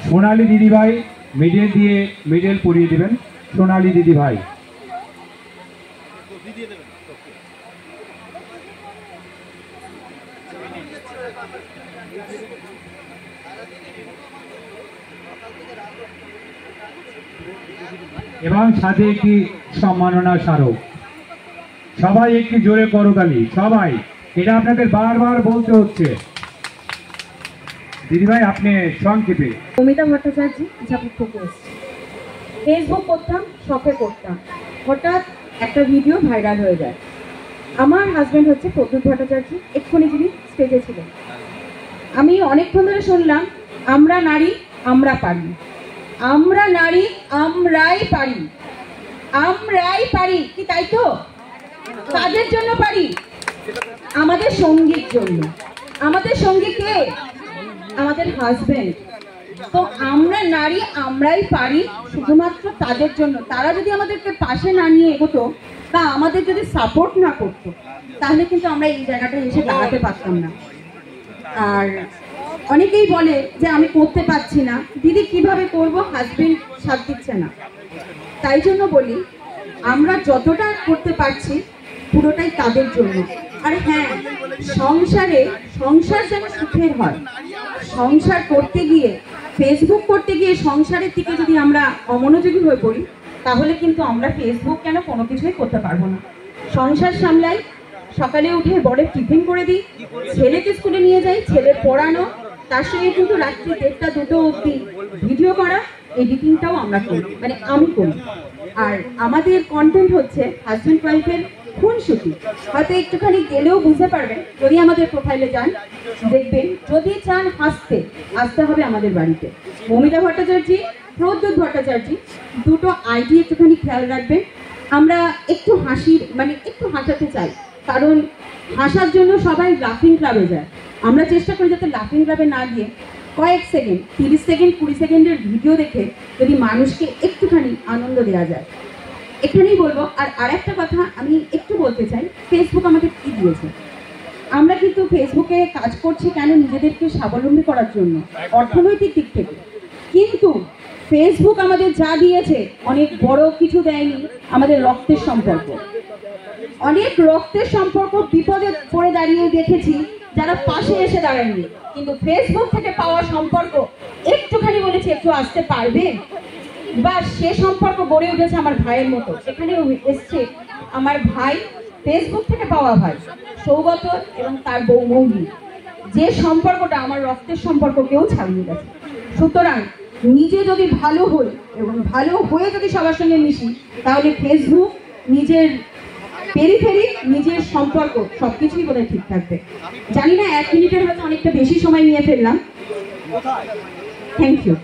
সোনালী দিদিভাই মেডেল দিয়ে মেডেল পরিয়ে দেবেন। সোনালী দিদিভাই এবং সাথে একটি সম্মাননা স্মারক। সবাই একটু জোরে করতালি, সবাই, এটা আপনাদের বারবার বলতে হচ্ছে। দিদিভাই আপনি সংক্ষেপে। মমিতা ভট্টাচার্য ঝাপুর থেকে এসেছি। ফেসবুক করতাম, শখে করতাম, হঠাৎ একটা ভিডিও ভাইরাল হয়ে যায়। আমার হাজব্যান্ড হচ্ছে প্রদ্যুৎ ভট্টাচার্য, এক্ষুনি যিনি স্টেজে ছিলেন। আমি অনেকক্ষণ ধরে শুনলাম আমরা নারী আমরা পারি, আমরা নারী আমরাই পারি, আমরাই পারি, কি তাই তো? কাদের জন্য পারি? আমাদের সঙ্গীর জন্য। আমাদের সঙ্গী কে? আমাদের হাজবেন্ড। তো আমরা নারী আমরাই পারি শুধুমাত্র তাদের জন্য। তারা যদি আমাদেরকে পাশে না নিয়ে এগোতো বা আমাদের যদি সাপোর্ট না করতো, তাহলে কিন্তু আমরা এই জায়গাটায় এসে দাঁড়াতে পারতাম না। আর অনেকেই বলে যে আমি করতে পারছি না, দিদি কিভাবে করব, হাজবেন্ড সাথ দিচ্ছে না। তাই জন্য বলি আমরা যতটা করতে পারছি পুরোটাই তাদের জন্য। আর হ্যাঁ, সংসার যেন সুখের হয়। সংসার করতে গিয়ে, ফেসবুক করতে গিয়ে সংসারের দিকে যদি আমরা অমনোযোগী হয়ে পড়ি, তাহলে কিন্তু আমরা ফেসবুক কেন কোনো কিছুই করতে পারবো না। সংসার সামলাই, সকালে উঠে বড়ের টিফিন করে দিই, ছেলেকে স্কুলে নিয়ে যাই, ছেলের পড়ানো, তার সঙ্গে কিন্তু রাত্রি 1টা 2টো অবধি ভিডিও করা, এডিটিংটাও আমরা করি, মানে আমি করি। আর আমাদের কন্টেন্ট হচ্ছে হাজব্যান্ড ওয়াইফের খুনসুটি। হয়তো একটুখানি গেলেও বুঝতে পারবেন, যদি আমাদের প্রোফাইলে যান দেখবেন। যদি চান হাসতে, আসতে হবে আমাদের বাড়িতে। মমিতা ভট্টাচার্য, প্রদ্যুৎ ভট্টাচার্য, দুটো আইডি একটুখানি খেয়াল রাখবেন। আমরা একটু হাসির, মানে একটু হাসাতে চাই, কারণ হাসার জন্য সবাই লাফিং ক্লাবে যায়। আমরা চেষ্টা করি যাতে লাফিং ক্লাবে না গিয়ে কয়েক সেকেন্ড, 30 সেকেন্ড 20 সেকেন্ডের ভিডিও দেখে যদি মানুষকে একটুখানি আনন্দ দেওয়া যায়। এখানেই বলবো। আর আরেকটা কথা আমি একটু বলতে চাই, ফেসবুক আমাদের কি দিয়েছে। আমরা কিন্তু ফেসবুকে কাজ করছি কেন? নিজেদেরকে স্বাবলম্বী করার জন্য, অর্থনৈতিক দিক থেকে। কিন্তু ফেসবুক আমাদের যা দিয়েছে, অনেক বড় কিছু দেয়নি, আমাদের রক্তের সম্পর্ক। অনেক রক্তের সম্পর্ক বিপদে পড়ে দাঁড়িয়ে দেখেছি যারা পাশে এসে দাঁড়ায়নি, কিন্তু ফেসবুক থেকে পাওয়া সম্পর্ক একটুখানি বলেছে একটু আসতে পারবে, বা সে সম্পর্ক গড়ে উঠেছে আমার ভাইয়ের মতো। এখানে এসছে আমার ভাই, ফেসবুক থেকে পাওয়া ভাই সৌগত এবং তার বউ মৌলি। যে সম্পর্কটা আমার রক্তের সম্পর্ক কেউ ছাড়িয়ে গেছে। সুতরাং নিজে যদি ভালো হই এবং ভালো হয়ে যদি সবার সঙ্গে মিশি, তাহলে ফেসবুক, নিজের পেরিফেরি, নিজের সম্পর্ক সবকিছুই বোধহয় ঠিক থাকবে। জানি না 1 মিনিটের হয়তো অনেকটা বেশি সময় নিয়ে ফেললাম। Thank you.